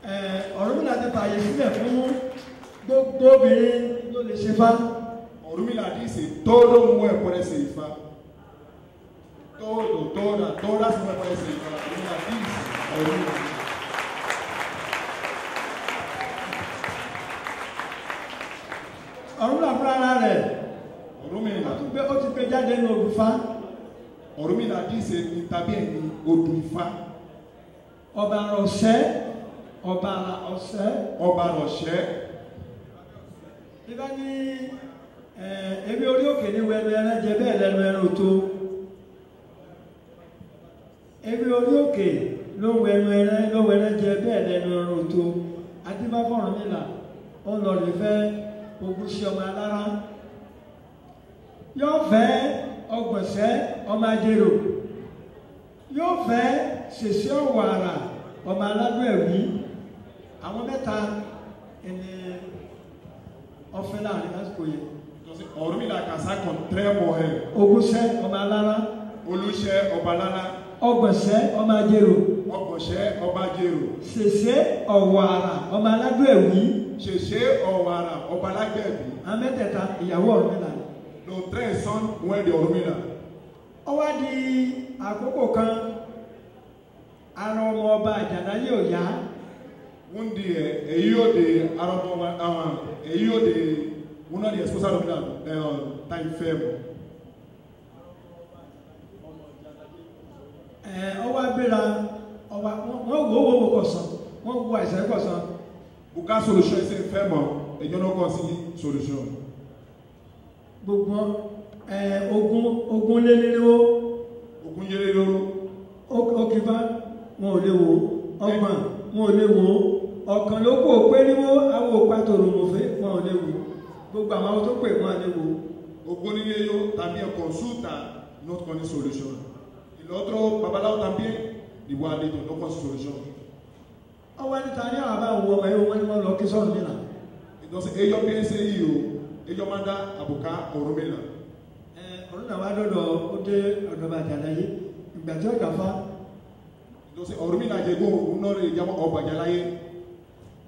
Ọ̀rúnmìlà ti fààyè sílẹ̀ fún gbogbo obìnrin ló lè ṣe Ifá. Ọ̀rúnmìlà dice todo mujer puede ser Ifá. Todas mujeres pueden ser Ifá. Ọ̀rúnmìlà dice Ọ̀rúnmìlà. Ọ̀rúnmìlà fúnra ara rẹ̀. Ọ̀rúnmìlà ó ti gbé jáde ní odù Ifá. Ọ̀rúnmìlà dice también ní odù Ifá. Ọba Ọ̀ṣẹ́. Ọba Ọ̀ṣẹ́. Ọba Ọ̀ṣẹ́. Ifá ní ebi orí òkè ní wẹnu ẹran jẹ bẹ́ẹ̀ lẹ́nu ẹran tó. Ebi orí òkè ló wẹnu ẹran jẹ bẹ́ẹ̀ lẹ́nu ẹran tó. Adébá fún Ọ̀rúnmìlà ó lọ rí fẹ́ Ògúnṣẹ́ ọmọ alára. Yóò fẹ́ Ọgbọ̀nsẹ́ ọmọ Ajérò. Yóò fẹ́ Ṣèṣe Ọ̀wàrà ọmọ aládùn ẹ̀wí. Àwọn mẹ́ta ẹni ọ̀fẹ́ láàrin lásìkò yẹn. Ọ̀rúnmìlà casa con tres mujeres. Ògúnṣẹ́ ọmọ alára. Olúṣẹ́ ọba alára. Ọgbọ̀nsẹ́ ọmọ Ajérò. Ọgbọ̀nsẹ́ ọba Ajérò. Ṣèṣe Ọ̀wàrà ọmọ aládùn ẹ̀wí. Ṣèṣe Ọ̀wàrà ọba aládùn ẹ̀wí. Àwọn mẹ́tẹ̀ẹ̀ta ìyàwó Ọ̀rúnmìlà. Los tres son mujeres de Ọ̀rúnmìlà. Ó wá di àkókò kan ara ọmọ ọba Àjàlá yóò yá. Un día ellos de ellos de una de esposas de Ọ̀rúnmìlà está enfermo. Ó wá gbéra wọ́n wo kọ̀sán wọ́n wo àìsàn kọ̀sán. Buscar solución a ese enfermo, ellos no consiguen solución. Gbogbo ogun lélẹ́rọ́. Ogun lélẹ́rọ́. Ó kí bá wọn ò lè wò ọgbọ̀n wọn ò lè wò ọ̀kan ló kó péríwó àwọn òpàtòrò mọ̀fẹ́ wọn ò lè wò gbogbo àwọn tó pè wọn lè wò. Ogun lélẹ́rọ́ también consulta no tiene solución. El otro babalao también igualito no consigue solución. Ọwọ́ níta ní àwọn àbá òwò ọmọ yìí wọ́n ní wọ́n lọ kí Ọ̀rúnmìlà. Entonces ellos piensan ellos mandan a buscar a Ọ̀rúnmìlà. Ọ̀rúnmìlà wá dọ́dọ̀ ó dé ọ̀dọ̀ Àjàlá yìí ìgbà tí ó gàfá. Entonces Ọ̀rúnmìlà llegó uno le llama Ọba Àjàlá yìí.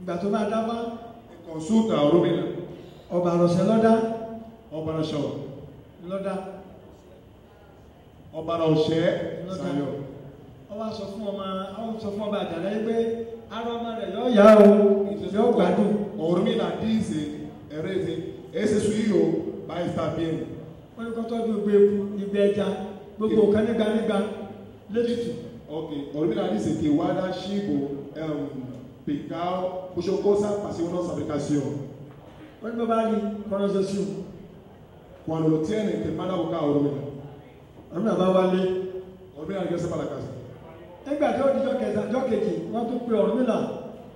Ìgbà tó máa dáfá. Consulta a Ọ̀rúnmìlà. Ọba Ọ̀ṣẹ́ lọ́dá. Ọba Ọ̀ṣẹ́ lọ́dá. Ọba Ọ̀ṣẹ́ sayọ. Ó wá sọ fún Ọba Àjàlá yìí pé ara ọmọ rẹ̀ yóò yá o yóò gbádùn. Ọ̀rúnmìlà dice ese su hijo va a estar bien. Wọ́n ní kó tọ́jú igbe ẹja gbogbo nǹkan nígbà létùtù. Ok, Ọ̀rúnmìlà dice que guarda chivo, pescado, muchas cosas para hacer una fabricación. Wọ́n ní bó bá rí kọ́nọ́sọ sí o. Cuando lo tiene, te manda a buscar a Ọ̀rúnmìlà. Ọ̀rúnmìlà bá wálé. Ọ̀rúnmìlà regresa para la casa. Nígbà tí ó di ọjọ́ kejì wọ́n tún pe Ọ̀rúnmìlà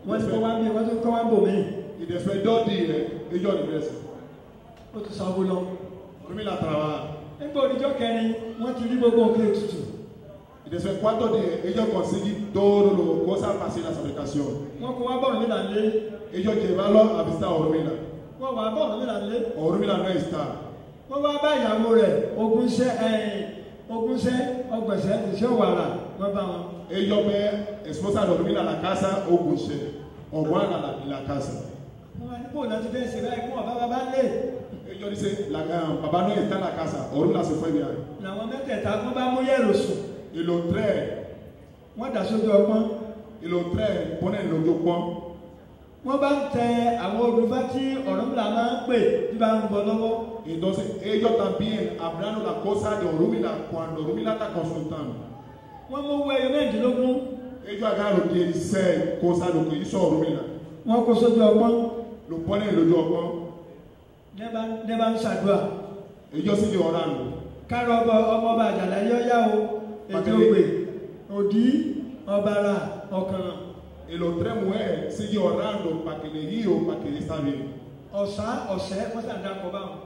wọ́n ti kọ́ wá ń bò mí. Y después 2 días, ellos regresan. Ó ti sanwó lọ. Ọ̀rúnmìlà trabaja. Nígbà òdìjọ́ kẹrin wọ́n ti rí gbogbo nǹkan ètùtù. Y después 4 días, ellos consiguen todas las cosas para hacer la fabricación. Wọ́n kó wá bọ̀ Ọ̀rúnmìlà lé. Ellos llevaron a visitar a Ọ̀rúnmìlà. Wọ́n wá bọ̀ Ọ̀rúnmìlà lé. Ọ̀rúnmìlà no está. Wọ́n wá bá ìyàwó rẹ̀ Ògúnṣẹ́ Ọgbọ̀nsẹ́ Ṣèṣe Ọ̀wàrà wọ́n bá wọn. Ellos ven esposa de Ọ̀rúnmìlà la casa Ògúnṣẹ́ Ọ̀wàrà la casa. Wọ́n wá ní bò náà ti bẹ́ẹ̀ ṣe báyìí fún ọ̀bá bàbá lé. Ellos dicen papá no está en la casa, Ọ̀rúnmìlà se fue de ahí. Làwọn mẹ́tẹ̀ẹ̀ta wọ́n bá mú yẹ̀rò sùn. Y los tres. Wọ́n dà sójú ọpọ́n. Y los tres ponen el ojo pọ́n. Wọ́n bá ń tẹ àwọn olùfá tí Ọ̀rúnmìlà máa ń pè bí bá ń bọ̀ lọ́wọ́. Entonces ellos también hablando la cosa de Ọ̀rúnmìlà cuando Ọ̀rúnmìlà está consultando. Wọ́n mú owó ẹyọ mẹ́rìndínlógún. Ellos agarran 16 cosas lo que hizo Ọ̀rúnmìlà. Wọ́n kó sójú ọpọ́n. Lo ponen en el ojo pọ́n. Nẹ́bà ń ṣàdúrà. Ellos siguen orando. Kárọ̀ ọmọọba Àjàlá yọ yá o. Ètò ògbè, òdí, ọ̀bàrà, ọ̀kànràn. Y los tres mujeres siguen orando para que le guíe para que está bien. Ọ̀sá ọ̀sẹ́ wọ́n ṣàdàkọ̀ báwọn.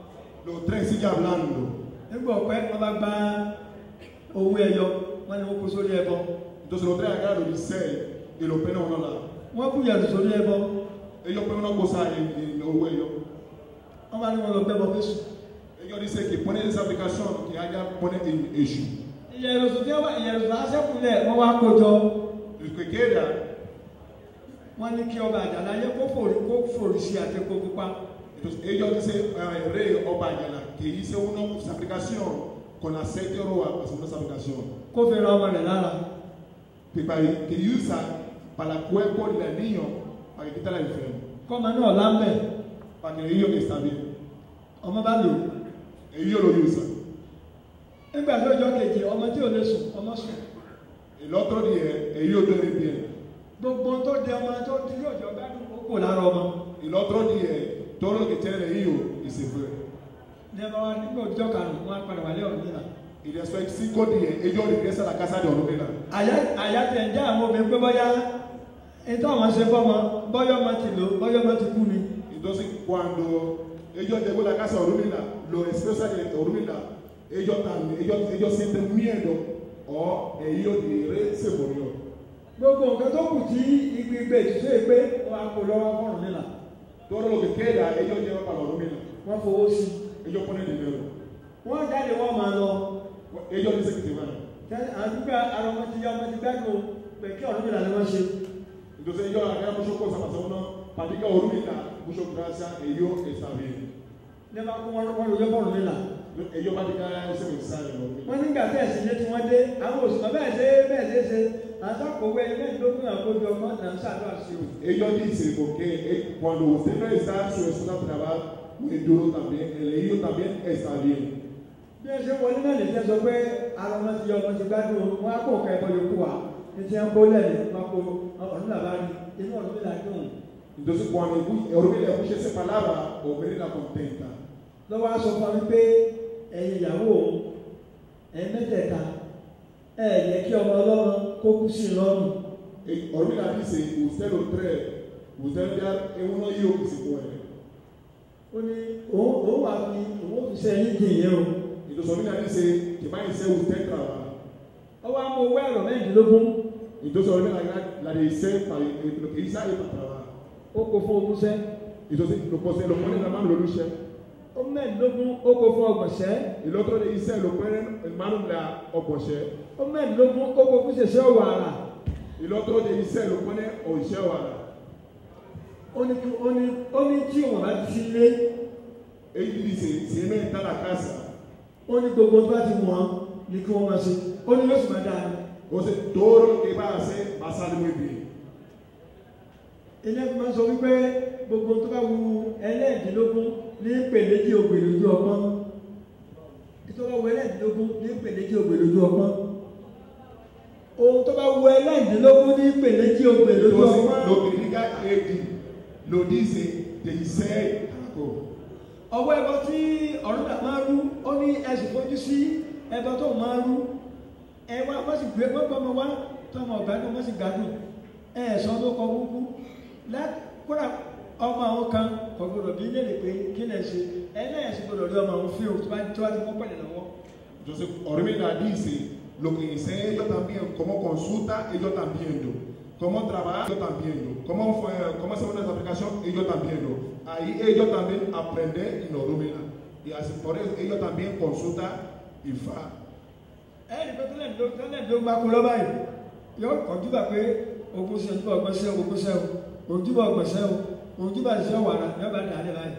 Los tres siguen hablando. Nígbà ọ̀pẹ́ wọ́n bá gba owó ẹyọ wọ́n ní wọ́n kó sórí ẹbọ. Entonces los tres agarran 16 y lo ponen a uno lado. Wọ́n kú yẹ̀rù sórí ẹbọ. Ellos ponen una cosa en el huevo. Wọ́n bá ní wọn lọ bẹ́bọ fésù. Ellos dicen que ponen esa aplicación que haya ponen en Èṣù. Ìyẹ̀rù sórí ẹbọ ìyẹ̀rù sórí aṣẹ́kùnlẹ̀ wọ́n wá kó jọ. El que queda wọ́n ní kí ọba Àjàlá yẹ kó fòrí sí àti kó pupa. Entonces ellos dicen, el rey Ọba Àjàlá, que hizo una sacrificación con aceite de roa, hace una sacrificación. Kó fi ra ọmọ rẹ̀ lára. Que usa para el cuerpo del niño, para que quita la enfermedad. Kọ́mọ náà lámbẹ̀. Para que el niño está bien. Ọmọ bá lò. Ellos lo usan. Nígbà tí ọjọ́ kejì ọmọ tí ò lè sùn ọmọ sùn. El otro día ellos duermen bien. Gbogbo tó di ọmọ tó di ọjọ́ gbádùn ó kò lára ọmọ. El otro día todo lo que tiene el hijo y se fue. Ní ẹbá wa nígbà ọjọ́ karùn-ún wọn á padà wálé Ọ̀rúnmìlà. Y después de 5 días ellos regresan a la casa de Ọ̀rúnmìlà. Àyà tẹ̀ ń já àwọn obìnrin pé bọ́yá ètò àwọn ṣe fọ́mọ bọ́yọ́ ọmọ ti lò bọ́yọ́ ọmọ ti kú ni. Entonces cuando ellos llegan a la casa de Ọ̀rúnmìlà, los esposos de Ọ̀rúnmìlà, ellos sienten miedo o ellos dirán se murió. Gbogbo nǹkan tó kù tí igi gbé ìtúsọ ìpé wọn á kó lọ́wọ́ fún Ọ̀rúnmìlà. Todo lo que queda ellos llevan para Ọ̀rúnmìlà. Wọ́n fowó sí. Ellos ponen dinero. Wọ́n jáde wọ́n máa lọ. Ellos dicen que se van. Àdúgbò ara ọmọ ti yá ọmọ ti gbádùn pé kí Ọ̀rúnmìlà ni wọ́n ṣe. Entonces ellos agarran muchas cosas para uno, para que Ọ̀rúnmìlà, muchas gracias, ellos están bien. Ní bá kó wọ́n lóyún fún Ọ̀rúnmìlà. Ellos van a llegar a ese mensaje. Wọ́n nígbà tí ẹ̀sìn ilé tí wọ́n dé, àwọn òṣùpá bẹ́ẹ̀ ṣe àtàkùnwé mẹ́ẹ̀ẹ́dógún àkójọ ọmọ náà ń ṣàdúrà sí o. Ellos dicen porque cuando usted no está su esposa trabaja muy duro también, el hijo también está bien. Bí ẹ ṣe wọlé náà lè jẹ́ sọ pé ara ọmọ ti yọ ọmọ ti gbádùn wọn á kó nǹkan ẹ̀bọ yòókù wá ní ti ń kó lẹ́yìn wọn kó Ọ̀rúnmìlà bá rí inú Ọ̀rúnmìlà dùn. Entonces cuando Ọ̀rúnmìlà escucha esa palabra, Ọ̀rúnmìlà contenta. Lọ́wọ́ á sọ fún mi pé ẹ̀yin ìyàwó ẹ̀yin mẹ́tẹ̀ẹ̀ta yẹ kí ọmọ ọlọ́mọ kó kú sí lọ́rùn. Ọ̀rúnmìlà dice, usted los tres, usted ya es uno hijo que se muere. Ó ní òun wà ní òun fi ṣe ẹyin dì yẹn o. Entonces Ọ̀rúnmìlà dice, que va a ser usted trabaja. Ọwọ́ á mú owó ẹ̀rọ mẹ́rìndínlógún. Entonces Ọ̀rúnmìlà la dice para lo que Isa es para trabajar. Ó kó fún ogúnṣẹ́. Entonces lo pone en la mano, lo lucha. Ó mẹ́rìndínlógún ó kó fún ọgbọ̀nṣẹ́. El otro de Isa lo pone en mano de la ọgbọ̀nṣẹ́. Ó mẹ́rìndínlógún ó kó fún ṣẹṣẹ́ ọ̀wàrà. El otro de Isa lo pone ọ̀ṣẹ́ wàrà. Ó ní tí òun bá ti lé. Él dice, si él no está en la casa. Ó ní gbogbo tó bá ti wọ̀n ní kí wọ́n máa ṣe. Ó ní yóò sì máa dáa ní. O sea, todo lo que va a hacer va a salir muy bien. Ilé ẹ̀kọ́ máa ń sọ wípé gbogbo tó bá wu ẹlẹ́ẹ̀dínlógún ní pèléjì ògbèlójú ọgbọ́n. Tó bá wu ẹlẹ́ẹ̀dínlógún ní pèléjì ògbèlójú ọgbọ́n. Ohun tó bá wu ẹlẹ́ẹ̀dínlógún ní pèléjì ògbèlójú ọgbọ́n. Lo que diga Edi, lo dice de Isai Jacob. Ọwọ́ ẹbọ tí Ọ̀rúnmìlà máa rú, ó ní ẹ̀sùn fojú sí ẹbọ tó máa rú. Ẹwà wọ́n sì gbé gbọ́mọ wá tọmọ ọ̀gbádùn wọ́n sì gbádùn. Ẹ̀ẹ̀sán ló kọ wúkú. Kódà ọmọ àwọn kan kò gbọdọ̀ bí léèrè pé kí lè ṣe ẹlẹ́yìn sí gbọdọ̀ rí ọmọ àwọn fíò tó bá ti mú pẹ̀lẹ̀ lọ́wọ́. Entonces Ọ̀rúnmìlà dice lo que dice ellos también, cómo consulta ellos también viendo, cómo trabaja ellos también viendo, cómo hacer una aplicación ellos también viendo. Ahí ellos también aprenden en Ọ̀rúnmìlà y así por eso ellos también consultan y fa. Ẹ̀rí pé tẹ́lẹ̀ ló máa kú lọ́ba yìí yóò kọjú bá pé ogun ṣe ojúbọ ọgbọ́nsẹ́ ojúbọ ọgbọ́nsẹ́ ojúbọ àṣìṣe wàrà yọba dàlẹ́ báyìí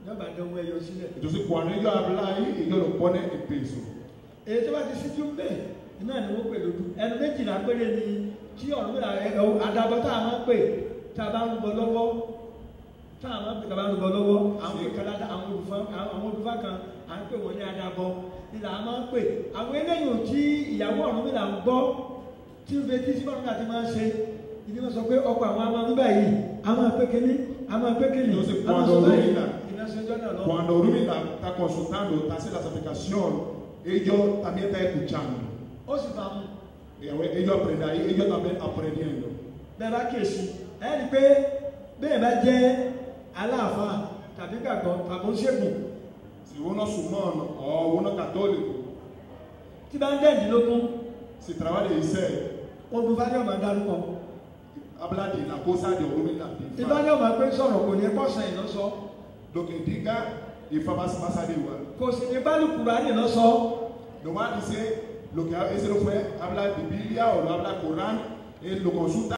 yọba dánwó ẹyọ sílẹ̀. Entonces cuando ellos hablan ahí ellos lo ponen en peso. Èyí tó bá ti síjú ń bẹ̀ iná ni wọ́n pè lójú ẹnu méjìlá péré ni tí Ọ̀rúnmìlà àdàbọ̀ tá a máa ń pè tá a bá ń bọ lọ́wọ́ tá a máa ń pè tá a bá ń bọ lọ́wọ́ àwọn ìkàládà àwọn olùfà kan à ń pè wọ́n ní àdàbọ̀ ìlà máa ń pè àwọn eléyìí tí ìyàwó Ọ̀rúnmìlà ń gbọ́ tí ń fetí sí Ọ̀rúnmìlà ti máa ń ṣe ìdí wọn sọ pé ọkọ àwọn amánúbà yìí a máa pé kíní a máa pé kíní a máa sọ báyìí ìnáṣẹjọ náà lọ. Cuando Ọ̀rúnmìlà está consultando, está haciendo la aplicación, ellos también están escuchando. Ó sì máa mú. Ellos aprenden ahí, ellos también aprendiendo. Bẹ́ẹ̀ bá kíyèsí ẹ rí i pé bẹ́ẹ̀ bá jẹ́ aláàfáà tàbí gbàgbọ́ tàbí oníṣègùn. Si uno es humano o uno católico, tí bá ń dẹ́ẹ̀dínlógún. si trabaja de Isai, olùfàdé ọmọ dárúkọ. habla de la cosa de Ọ̀rúnmìlà. Ìbáni ọmọ pé sọ̀rọ̀ kò ní pọ̀sán ìlọ́sọ. Lo que diga y va a salir igual. Kò sì ní bálùkùrá ìlọ́sọ. Lo va a decir, lo que ese lo fue, habla de Biblia o lo habla Corán, él lo consulta.